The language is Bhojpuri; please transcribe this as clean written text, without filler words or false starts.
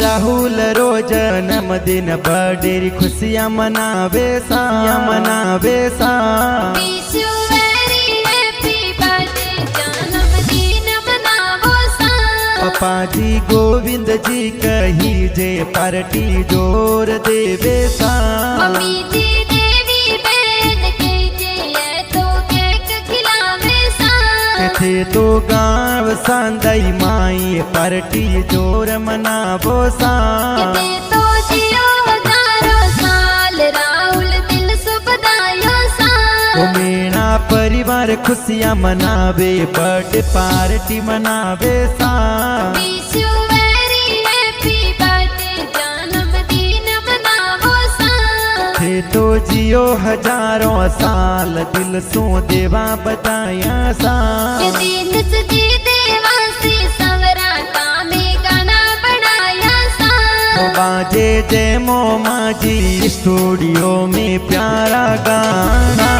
राहुल रो जन्मदिन बड़ी खुशियाँ मनावे सा मनावे सा। पप्पा जी गोविंद जी कही जे पार्टी जोर देवे सा। मम्मी जी देवी बहन कीजिए तो केक खिलावे सा। थे तो गाँव सांदई माई पार्टी जोर मनावो सा। तो जियो हजारों साल राहुल दिल सुबदायो सा। मेरा परिवार खुशियाँ मनावे बर्थडे पार्टी मनावे सा। थे तो जियो हजारों साल दिल सो देवा बताया सा। बाजे जय मोमा जी स्टूडियो में प्यारा गाना।